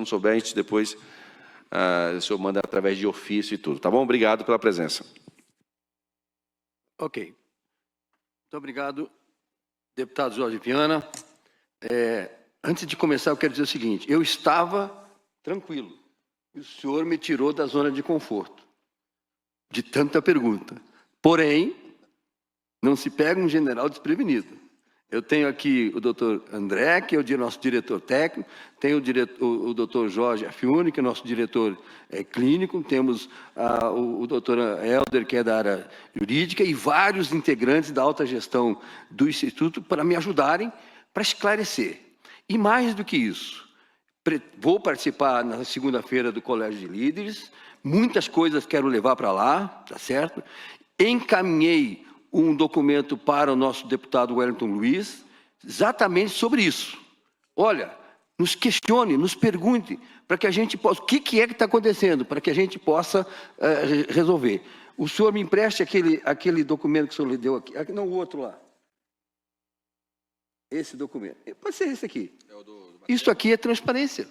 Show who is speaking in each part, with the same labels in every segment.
Speaker 1: não souber, a gente depois, o senhor manda através de ofício e tudo, tá bom? Obrigado pela presença.
Speaker 2: Ok. Muito obrigado, deputado Jorge Viana. Antes de começar, eu quero dizer o seguinte, eu estava tranquilo, e o senhor me tirou da zona de conforto, de tanta pergunta. Porém, não se pega um general desprevenido. Eu tenho aqui o doutor André, que é o nosso diretor técnico, tenho o doutor Jorge Afiuni, que é o nosso diretor clínico, temos o doutor Helder, que é da área jurídica, e vários integrantes da alta gestão do Instituto para me ajudarem para esclarecer. E mais do que isso, vou participar na segunda-feira do Colégio de Líderes, muitas coisas quero levar para lá, tá certo? Encaminhei um documento para o nosso deputado Wellington Luiz, exatamente sobre isso. Olha, nos questione, nos pergunte, para que a gente possa... O que é que está acontecendo? Para que a gente possa resolver. O senhor me empreste aquele documento que o senhor lhe deu aqui. Não, o outro lá. Esse documento. Pode ser esse aqui. Isso aqui é transparência.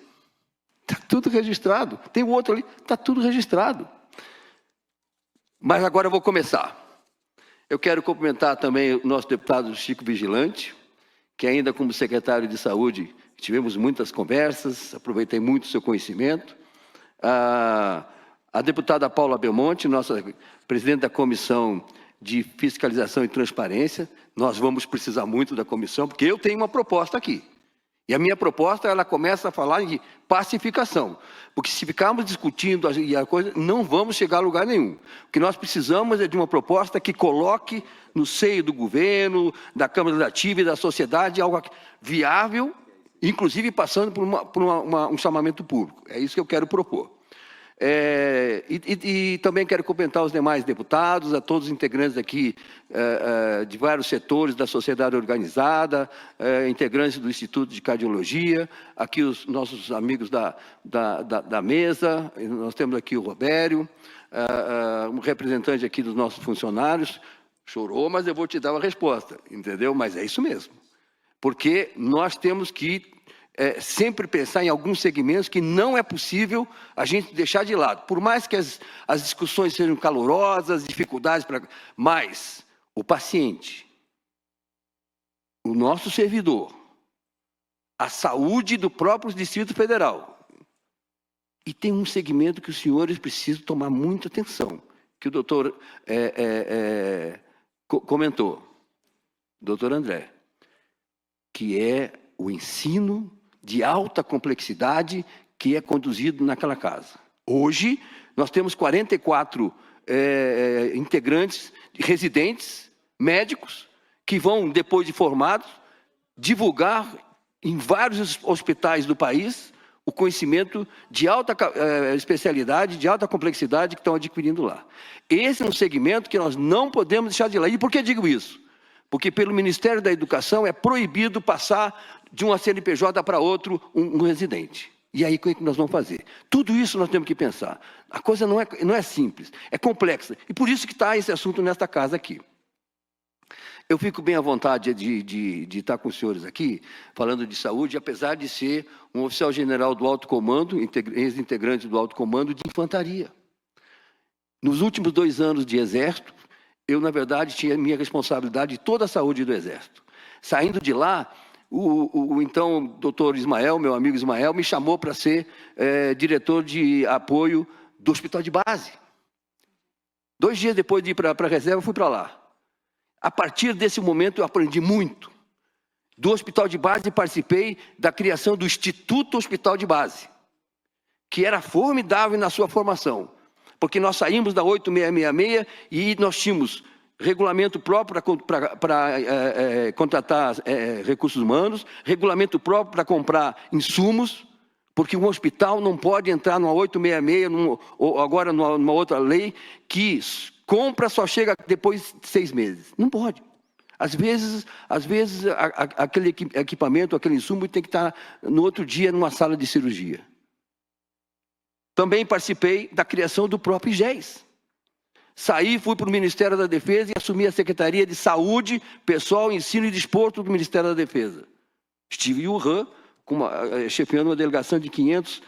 Speaker 2: Está tudo registrado. Tem o outro ali, está tudo registrado. Mas agora eu vou começar. Eu quero cumprimentar também o nosso deputado Chico Vigilante, que ainda como secretário de Saúde, tivemos muitas conversas, aproveitei muito o seu conhecimento. A deputada Paula Belmonte, nossa presidente da Comissão de Fiscalização e Transparência, nós vamos precisar muito da comissão, porque eu tenho uma proposta aqui. E a minha proposta, ela começa a falar de pacificação. Porque se ficarmos discutindo a coisa, não vamos chegar a lugar nenhum. O que nós precisamos é de uma proposta que coloque no seio do governo, da Câmara Legislativa e da sociedade algo viável, inclusive passando por um chamamento público. É isso que eu quero propor. E também quero cumprimentar os demais deputados, a todos os integrantes aqui de vários setores da sociedade organizada, integrantes do Instituto de Cardiologia, aqui os nossos amigos da mesa, nós temos aqui o Robério, um representante aqui dos nossos funcionários, chorou, mas eu vou te dar uma resposta, entendeu? Mas é isso mesmo, porque nós temos que sempre pensar em alguns segmentos que não é possível a gente deixar de lado. Por mais que as discussões sejam calorosas, dificuldades, mas o paciente, o nosso servidor, a saúde do próprio Distrito Federal. E tem um segmento que os senhores precisam tomar muita atenção, que o doutor comentou, doutor André, que é o ensino de alta complexidade que é conduzido naquela casa. Hoje, nós temos 44 integrantes, residentes, médicos, que vão, depois de formados, divulgar em vários hospitais do país o conhecimento de alta especialidade, de alta complexidade que estão adquirindo lá. Esse é um segmento que nós não podemos deixar de lado. E por que digo isso? Porque pelo Ministério da Educação é proibido passar de um CNPJ para outro um residente. E aí, o que é que nós vamos fazer? Tudo isso nós temos que pensar. A coisa não é simples, é complexa. E por isso que está esse assunto nesta casa aqui. Eu fico bem à vontade de estar com os senhores aqui, falando de saúde, apesar de ser um oficial-general do alto comando, ex-integrante do alto comando de infantaria. Nos últimos 2 anos de exército, eu, na verdade, tinha minha responsabilidade de toda a saúde do Exército. Saindo de lá, então doutor Ismael, meu amigo Ismael, me chamou para ser diretor de apoio do hospital de base. 2 dias depois de ir para a reserva, eu fui para lá. A partir desse momento, eu aprendi muito. Do hospital de base, participei da criação do Instituto Hospital de Base, que era formidável na sua formação. Porque nós saímos da 8666 e nós tínhamos regulamento próprio para contratar recursos humanos, regulamento próprio para comprar insumos, porque um hospital não pode entrar numa 866, ou agora numa outra lei, que compra só chega depois de 6 meses. Não pode. Às vezes aquele equipamento, aquele insumo tem que estar no outro dia numa sala de cirurgia. Também participei da criação do próprio IGES. Saí, fui para o Ministério da Defesa e assumi a Secretaria de Saúde, Pessoal, Ensino e Desporto do Ministério da Defesa. Estive em Wuhan, chefiando uma delegação de 500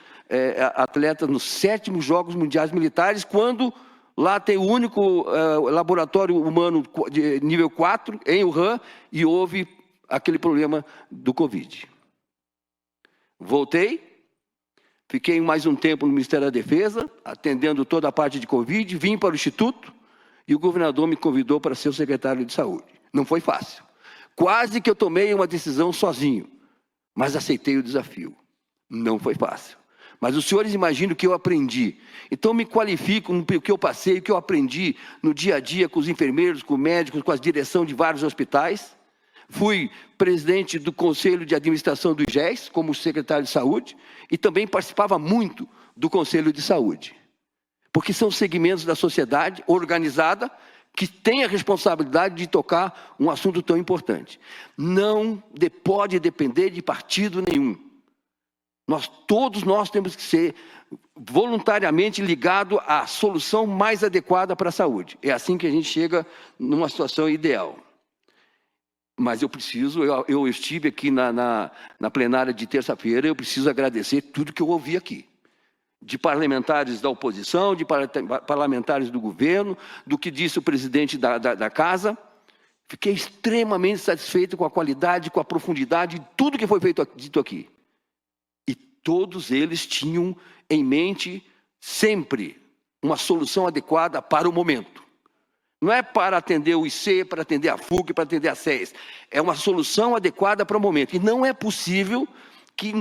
Speaker 2: atletas nos 7º Jogos Mundiais Militares, quando lá tem o único laboratório humano de nível 4, em Wuhan, e houve aquele problema do Covid. Voltei, fiquei mais um tempo no Ministério da Defesa, atendendo toda a parte de Covid, vim para o Instituto, e o governador me convidou para ser o secretário de Saúde. Não foi fácil. Quase que eu tomei uma decisão sozinho, mas aceitei o desafio. Não foi fácil. Mas os senhores imaginam o que eu aprendi. Então me qualifico no que eu passei, o que eu aprendi no dia a dia com os enfermeiros, com os médicos, com a direção de vários hospitais. Fui presidente do Conselho de Administração do IGES, como secretário de Saúde, e também participava muito do Conselho de Saúde. Porque são segmentos da sociedade organizada que tem a responsabilidade de tocar um assunto tão importante. Não pode depender de partido nenhum. Todos nós temos que ser voluntariamente ligados à solução mais adequada para a saúde. É assim que a gente chega numa situação ideal. Mas eu estive aqui na plenária de terça-feira, eu preciso agradecer tudo que eu ouvi aqui. De parlamentares da oposição, de parlamentares do governo, do que disse o presidente da casa. Fiquei extremamente satisfeito com a qualidade, com a profundidade de tudo que foi dito aqui. E todos eles tinham em mente sempre uma solução adequada para o momento. Não é para atender o IC, para atender a FUC, para atender a SES. É uma solução adequada para o momento. E não é possível que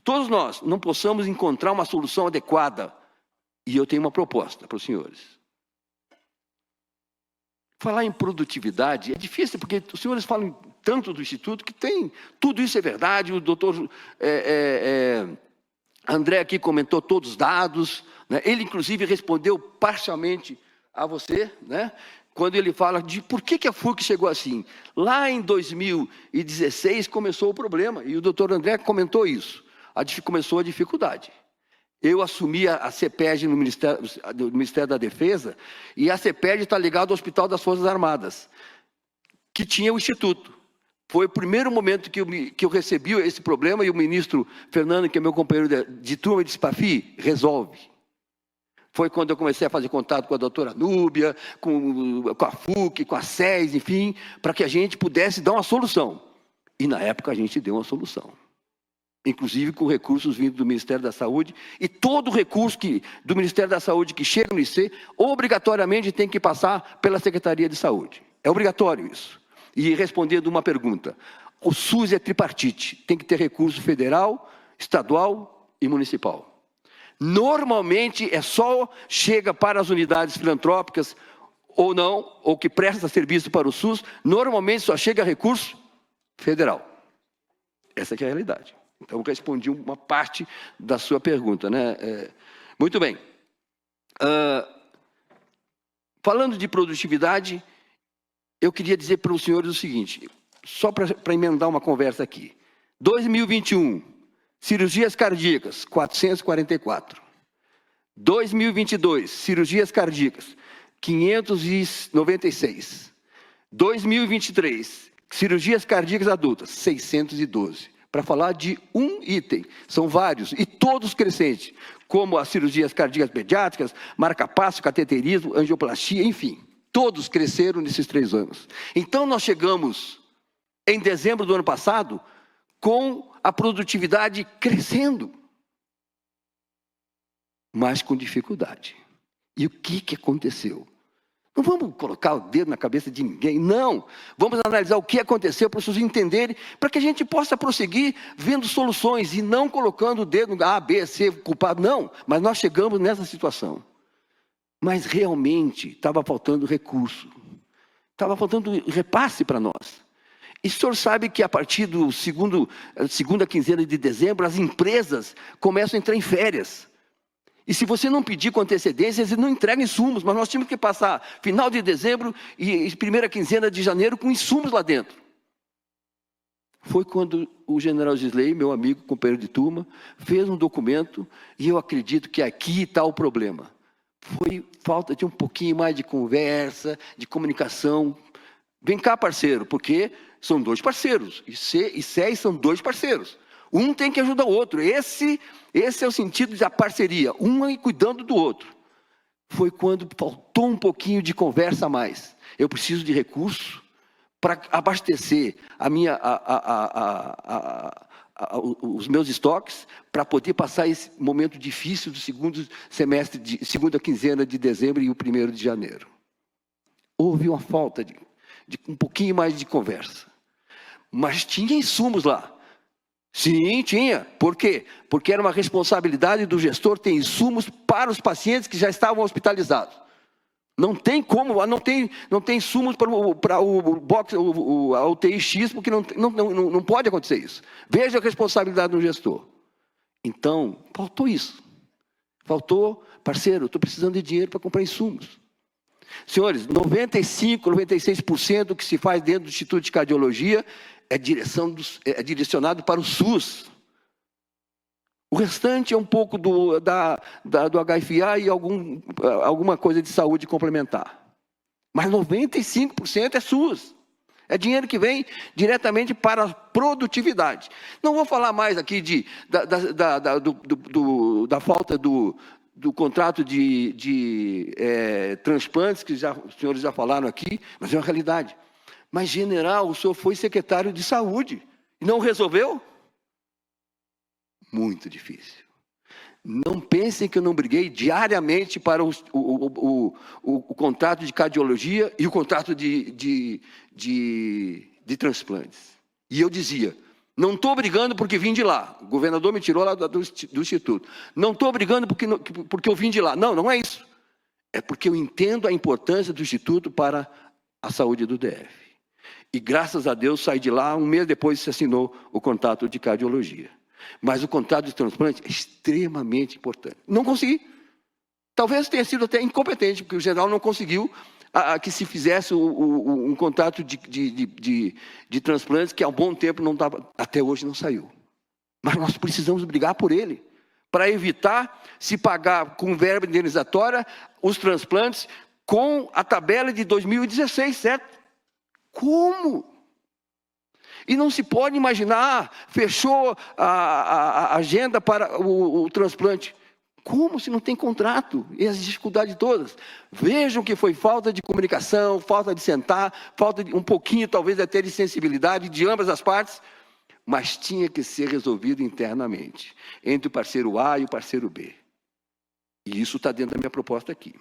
Speaker 2: todos nós não possamos encontrar uma solução adequada. E eu tenho uma proposta para os senhores. Falar em produtividade é difícil, porque os senhores falam tanto do Instituto que tem, tudo isso é verdade. O doutor André aqui comentou todos os dados, né? Ele inclusive respondeu parcialmente a você, né? Quando ele fala de por que a FUC chegou assim. Lá em 2016 começou o problema, e o doutor André comentou isso. Começou a dificuldade. Eu assumi a CEPEG no Ministério da Defesa, e a CEPEG está ligada ao Hospital das Forças Armadas, que tinha o Instituto. Foi o primeiro momento que eu recebi esse problema, e o ministro Fernando, que é meu companheiro de turma, disse: Pafi, resolve. Foi quando eu comecei a fazer contato com a doutora Núbia, com a FUC, com a SES, enfim, para que a gente pudesse dar uma solução. E na época a gente deu uma solução. Inclusive com recursos vindos do Ministério da Saúde, e todo recurso do Ministério da Saúde que chega no IC, obrigatoriamente tem que passar pela Secretaria de Saúde. É obrigatório isso. E respondendo uma pergunta, o SUS é tripartite, tem que ter recurso federal, estadual e municipal. Normalmente chega para as unidades filantrópicas, ou não, ou que presta serviço para o SUS, normalmente só chega recurso federal. Essa que é a realidade. Então, eu respondi uma parte da sua pergunta, né? Muito bem. Falando de produtividade, eu queria dizer para os senhores o seguinte, só para emendar uma conversa aqui. 2021, cirurgias cardíacas, 444. 2022, cirurgias cardíacas, 596. 2023, cirurgias cardíacas adultas, 612. Para falar de um item, são vários, e todos crescentes, como as cirurgias cardíacas pediátricas, marca-passo, cateterismo, angioplastia, enfim, todos cresceram nesses 3 anos. Então nós chegamos, em dezembro do ano passado, com a produtividade crescendo, mas com dificuldade. E o que aconteceu? Não vamos colocar o dedo na cabeça de ninguém, não. Vamos analisar o que aconteceu para vocês entenderem, para que a gente possa prosseguir vendo soluções e não colocando o dedo no A, B, C, culpado, não. Mas nós chegamos nessa situação. Mas realmente estava faltando recurso. Estava faltando repasse para nós. E o senhor sabe que a partir do segunda quinzena de dezembro, as empresas começam a entrar em férias. E se você não pedir com antecedência, eles não entregam insumos, mas nós tínhamos que passar final de dezembro e primeira quinzena de janeiro com insumos lá dentro. Foi quando o general Gisley, meu amigo, companheiro de turma, fez um documento, e eu acredito que aqui está o problema. Foi falta de um pouquinho mais de conversa, de comunicação. Vem cá, parceiro, porque são 2 parceiros, IC e SES são 2 parceiros. Um tem que ajudar o outro. Esse é o sentido da parceria, um aí cuidando do outro. Foi quando faltou um pouquinho de conversa a mais. Eu preciso de recurso para abastecer os meus estoques, para poder passar esse momento difícil do segundo semestre, segunda quinzena de dezembro e o 1º de janeiro. Houve uma falta de um pouquinho mais de conversa. Mas tinha insumos lá. Sim, tinha. Por quê? Porque era uma responsabilidade do gestor ter insumos para os pacientes que já estavam hospitalizados. Não tem como, não tem insumos para a UTI X, porque não pode acontecer isso. Veja a responsabilidade do gestor. Então, faltou isso. Faltou, parceiro, estou precisando de dinheiro para comprar insumos. Senhores, 95%, 96% do que se faz dentro do Instituto de Cardiologia é direcionado para o SUS. O restante é um pouco do HFA e alguma coisa de saúde complementar. Mas 95% é SUS. É dinheiro que vem diretamente para a produtividade. Não vou falar mais aqui da falta do contrato de transplantes, que os senhores já falaram aqui, mas é uma realidade. Mas, general, o senhor foi secretário de saúde e não resolveu? Muito difícil. Não pensem que eu não briguei diariamente para o contrato de cardiologia e o contrato de transplantes. E eu dizia, não estou brigando porque vim de lá. O governador me tirou lá do Instituto. Não estou brigando porque eu vim de lá. Não, não é isso. É porque eu entendo a importância do Instituto para a saúde do DF. E graças a Deus saí de lá, um mês depois se assinou o contrato de cardiologia. Mas o contrato de transplante é extremamente importante. Não consegui. Talvez tenha sido até incompetente, porque o general não conseguiu que se fizesse um contrato de transplantes, que há um bom tempo não estava, até hoje não saiu. Mas nós precisamos brigar por ele, para evitar se pagar com verba indenizatória os transplantes com a tabela de 2016, certo? Como? E não se pode imaginar, fechou a agenda para o transplante. Como se não tem contrato? E as dificuldades todas. Vejam que foi falta de comunicação, falta de sentar, falta de um pouquinho, talvez até de sensibilidade de ambas as partes, mas tinha que ser resolvido internamente, entre o parceiro A e o parceiro B. E isso está dentro da minha proposta aqui.